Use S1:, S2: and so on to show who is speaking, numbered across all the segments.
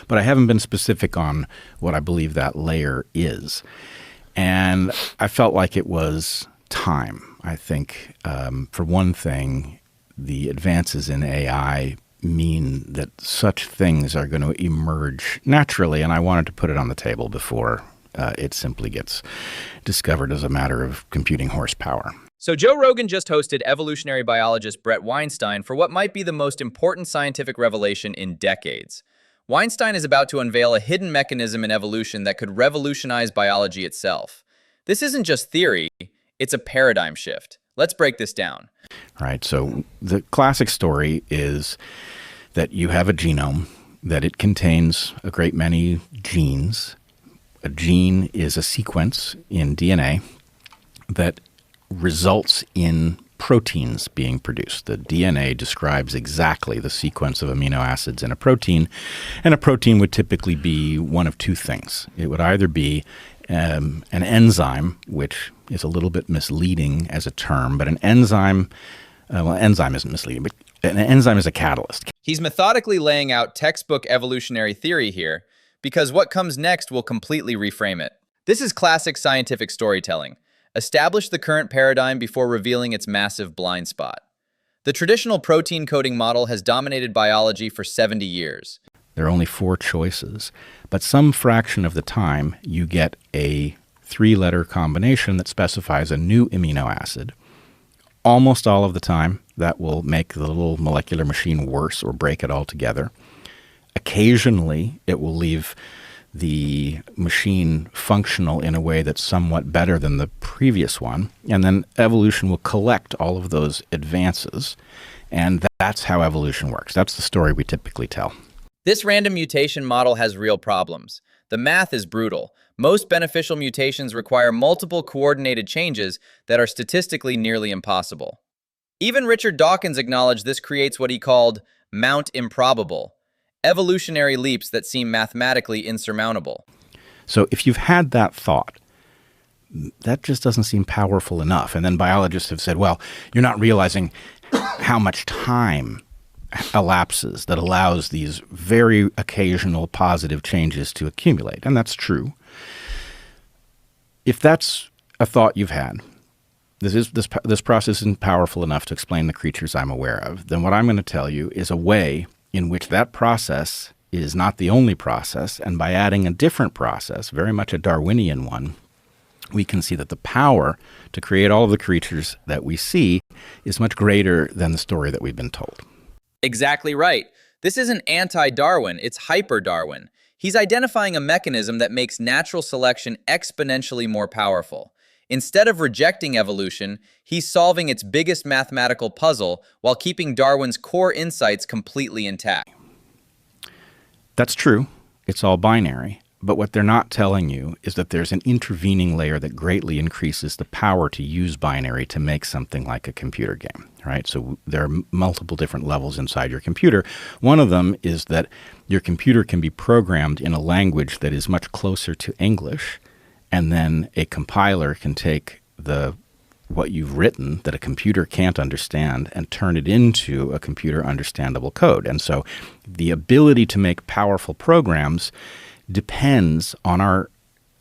S1: but I haven't been specific on what I believe that layer is. And I felt like it was time. I think, for one thing, the advances in AI mean that such things are going to emerge naturally, and I wanted to put it on the table before it simply gets discovered as a matter of computing horsepower.
S2: So Joe Rogan just hosted evolutionary biologist Brett Weinstein for what might be the most important scientific revelation in decades. Weinstein is about to unveil a hidden mechanism in evolution that could revolutionize biology itself. This isn't just theory, it's a paradigm shift. Let's break this down.
S1: Right. So the classic story is that you have a genome, that it contains a great many genes. A gene is a sequence in DNA that results in proteins being produced. The DNA describes exactly the sequence of amino acids in a protein, and a protein would typically be one of two things. It would either be an enzyme, which is a little bit misleading as a term, but an enzyme, enzyme isn't misleading, but an enzyme is a catalyst.
S2: He's methodically laying out textbook evolutionary theory here, because what comes next will completely reframe it. This is classic scientific storytelling. Establish the current paradigm before revealing its massive blind spot. The traditional protein coding model has dominated biology for 70 years.
S1: There are only 4 choices, but some fraction of the time you get a 3-letter combination that specifies a new amino acid. Almost all of the time, that will make the little molecular machine worse or break it altogether. Occasionally, it will leave the machine functional in a way that's somewhat better than the previous one, and then evolution will collect all of those advances, and that's how evolution works. That's the story we typically tell.
S2: This random mutation model has real problems. The math is brutal. Most beneficial mutations require multiple coordinated changes that are statistically nearly impossible. Even Richard Dawkins acknowledged this creates what he called Mount Improbable, evolutionary leaps that seem mathematically insurmountable.
S1: So if you've had that thought, that just doesn't seem powerful enough. And then biologists have said, well, you're not realizing how much time elapses that allows these very occasional positive changes to accumulate. And that's true. If that's a thought you've had, this process isn't powerful enough to explain the creatures I'm aware of, then what I'm going to tell you is a way in which that process is not the only process, and by adding a different process, very much a Darwinian one, we can see that the power to create all of the creatures that we see is much greater than the story that we've been told.
S2: Exactly right. This isn't anti-Darwin, it's hyper-Darwin. He's identifying a mechanism that makes natural selection exponentially more powerful. Instead of rejecting evolution, he's solving its biggest mathematical puzzle while keeping Darwin's core insights completely intact.
S1: That's true. It's all binary. But what they're not telling you is that there's an intervening layer that greatly increases the power to use binary to make something like a computer game, right? So there are multiple different levels inside your computer. One of them is that your computer can be programmed in a language that is much closer to English, and then a compiler can take what you've written that a computer can't understand and turn it into a computer understandable code. And so the ability to make powerful programs depends on our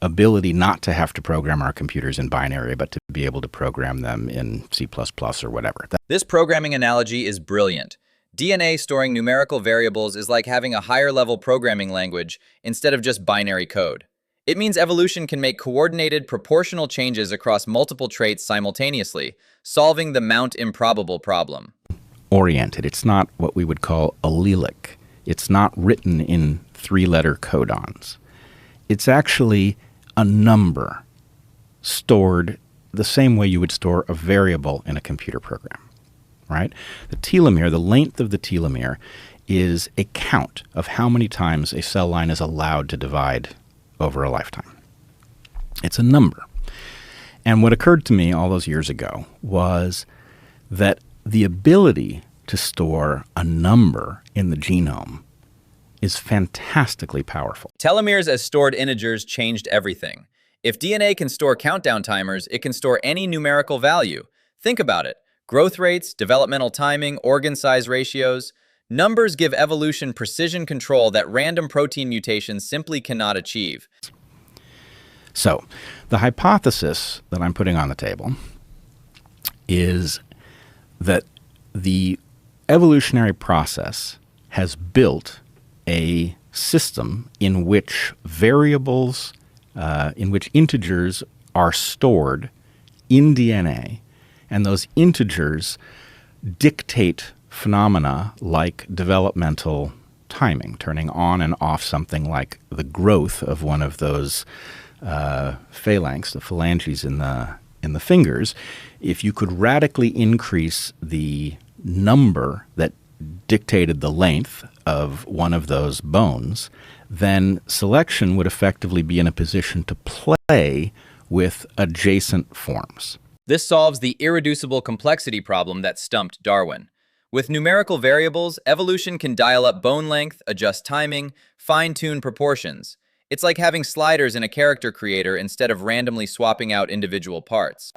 S1: ability not to have to program our computers in binary, but to be able to program them in C++ or whatever.
S2: This programming analogy is brilliant. DNA storing numerical variables is like having a higher-level programming language instead of just binary code. It means evolution can make coordinated, proportional changes across multiple traits simultaneously, solving the Mount Improbable problem.
S1: Oriented. It's not what we would call allelic. It's not written in 3-letter codons. It's actually a number stored the same way you would store a variable in a computer program, right? The telomere, the length of the telomere, is a count of how many times a cell line is allowed to divide over a lifetime. It's a number. And what occurred to me all those years ago was that the ability to store a number in the genome is fantastically powerful.
S2: Telomeres as stored integers changed everything. If DNA can store countdown timers, it can store any numerical value. Think about it. Growth rates, developmental timing, organ size ratios. Numbers give evolution precision control that random protein mutations simply cannot achieve.
S1: So, the hypothesis that I'm putting on the table is that the evolutionary process has built a system in which variables, in which integers are stored in DNA, and those integers dictate phenomena like developmental timing, turning on and off something like the growth of one of those phalanx, the phalanges in the fingers. If you could radically increase the number that dictated the length of one of those bones, then selection would effectively be in a position to play with adjacent forms.
S2: This solves the irreducible complexity problem that stumped Darwin. With numerical variables, evolution can dial up bone length, adjust timing, fine-tune proportions. It's like having sliders in a character creator instead of randomly swapping out individual parts.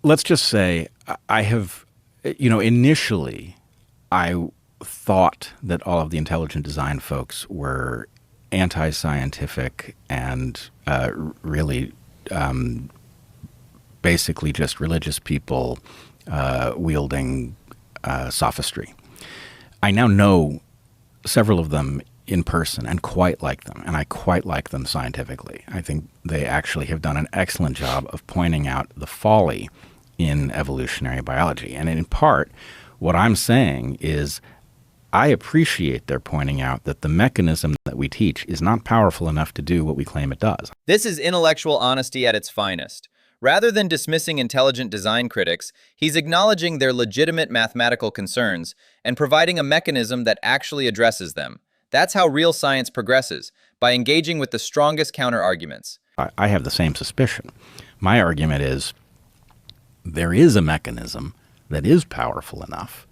S1: Let's just say initially I thought that all of the intelligent design folks were anti-scientific and really basically just religious people wielding sophistry. I now know several of them in person and quite like them, and I quite like them scientifically. I think they actually have done an excellent job of pointing out the folly in evolutionary biology. And in part, what I'm saying is I appreciate their pointing out that the mechanism that we teach is not powerful enough to do what we claim it does.
S2: This is intellectual honesty at its finest. Rather than dismissing intelligent design critics, he's acknowledging their legitimate mathematical concerns and providing a mechanism that actually addresses them. That's how real science progresses, by engaging with the strongest counter-arguments.
S1: I have the same suspicion. My argument is there is a mechanism that is powerful enough,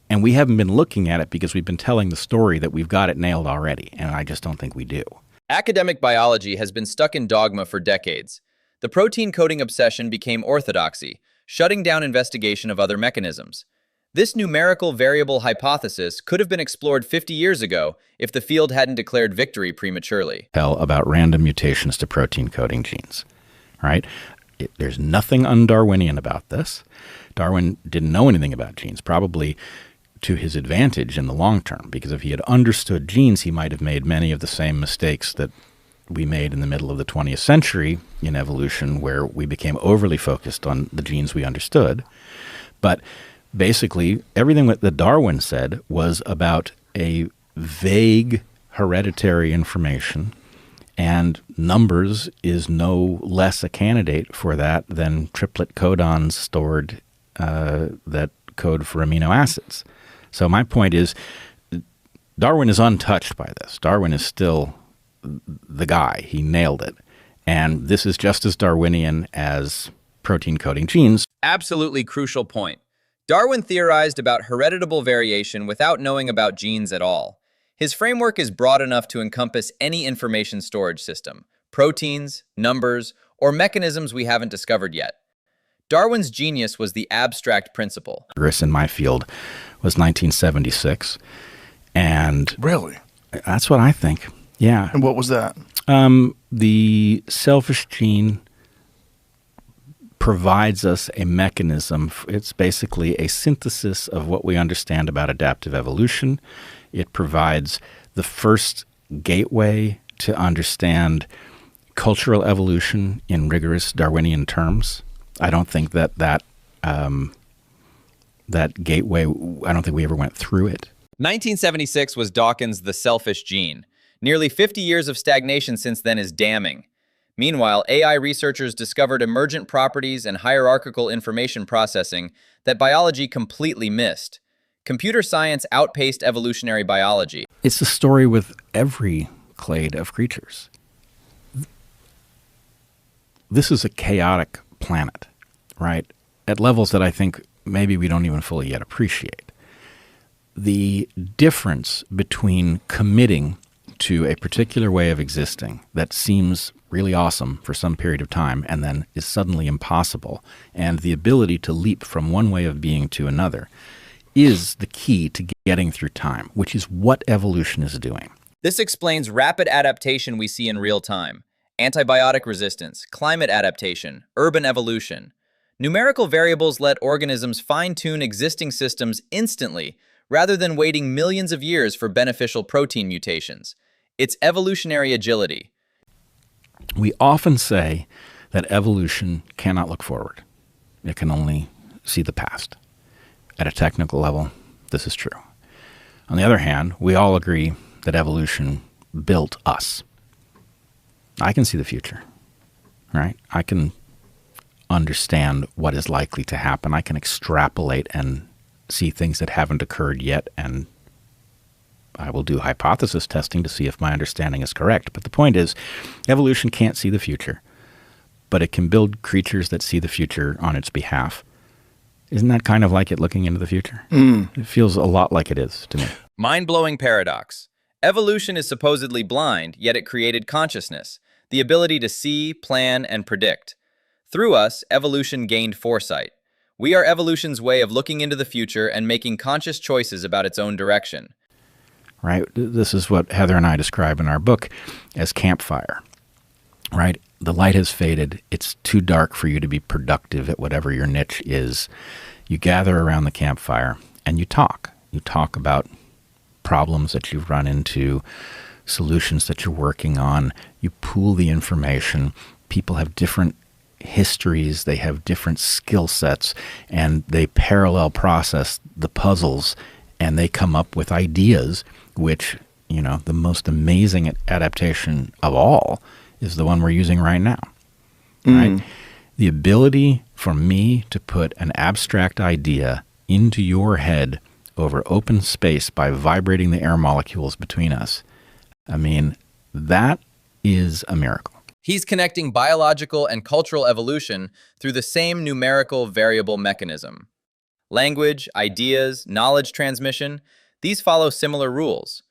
S1: and we haven't been looking at it because we've been telling the story that we've got it nailed already, and I just don't think we do.
S2: Academic biology has been stuck in dogma for decades. The protein coding obsession became orthodoxy, shutting down investigation of other mechanisms. This numerical variable hypothesis could have been explored 50 years ago if the field hadn't declared victory prematurely.
S1: Tell about random mutations to protein coding genes, right? There's nothing un-Darwinian about this. Darwin didn't know anything about genes, probably to his advantage in the long term, because if he had understood genes, he might have made many of the same mistakes that we made in the middle of the 20th century in evolution, where we became overly focused on the genes we understood. But basically, everything that Darwin said was about a vague hereditary information, and numbers is no less a candidate for that than triplet codons stored that code for amino acids. So my point is, Darwin is untouched by this. Darwin is still the guy. He nailed it. And this is just as Darwinian as protein coding genes.
S2: Absolutely crucial point. Darwin theorized about hereditable variation without knowing about genes at all. His framework is broad enough to encompass any information storage system, proteins, numbers, or mechanisms we haven't discovered yet. Darwin's genius was the abstract principle.
S1: In my field was 1976. And
S3: really?
S1: That's what I think. Yeah.
S3: And what was that?
S1: The selfish gene provides us a mechanism. It's basically a synthesis of what we understand about adaptive evolution. It provides the first gateway to understand cultural evolution in rigorous Darwinian terms. I don't think that gateway, I don't think we ever went through it.
S2: 1976 was Dawkins' The Selfish Gene. Nearly 50 years of stagnation since then is damning. Meanwhile, AI researchers discovered emergent properties and hierarchical information processing that biology completely missed. Computer science outpaced evolutionary biology.
S1: It's the story with every clade of creatures. This is a chaotic planet, right? At levels that I think maybe we don't even fully yet appreciate. The difference between committing to a particular way of existing that seems really awesome for some period of time and then is suddenly impossible, and the ability to leap from one way of being to another, is the key to getting through time, which is what evolution is doing.
S2: This explains rapid adaptation we see in real time: antibiotic resistance, climate adaptation, urban evolution. Numerical variables let organisms fine-tune existing systems instantly, rather than waiting millions of years for beneficial protein mutations. It's evolutionary agility.
S1: We often say that evolution cannot look forward. It can only see the past. At a technical level, this is true. On the other hand, we all agree that evolution built us. I can see the future, right? I can understand what is likely to happen. I can extrapolate and see things that haven't occurred yet, and I will do hypothesis testing to see if my understanding is correct. But the point is, evolution can't see the future, but it can build creatures that see the future on its behalf. Isn't that kind of like it looking into the future? It feels a lot like it is to me.
S2: Mind-blowing paradox. Evolution is supposedly blind, yet it created consciousness, the ability to see, plan, and predict. Through us, evolution gained foresight. We are evolution's way of looking into the future and making conscious choices about its own direction.
S1: Right? This is what Heather and I describe in our book as campfire. Right? The light has faded. It's too dark for you to be productive at whatever your niche is. You gather around the campfire and you talk. You talk about problems that you've run into, solutions that you're working on. You pool the information. People have different histories. They have different skill sets, and they parallel process the puzzles, and they come up with ideas, which, the most amazing adaptation of all is the one we're using right now. Right? The ability for me to put an abstract idea into your head over open space by vibrating the air molecules between us. I mean, that is a miracle.
S2: He's connecting biological and cultural evolution through the same numerical variable mechanism. Language, ideas, knowledge transmission, these follow similar rules.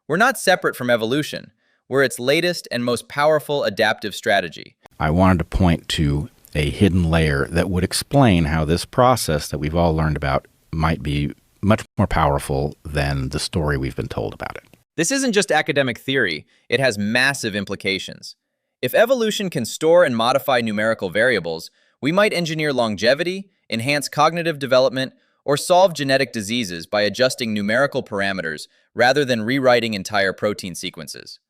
S2: We're not separate from evolution. We're its latest and most powerful adaptive strategy.
S1: I wanted to point to a hidden layer that would explain how this process that we've all learned about might be much more powerful than the story we've been told about it.
S2: This isn't just academic theory, it has massive implications. If evolution can store and modify numerical variables, we might engineer longevity, enhance cognitive development, or solve genetic diseases by adjusting numerical parameters rather than rewriting entire protein sequences.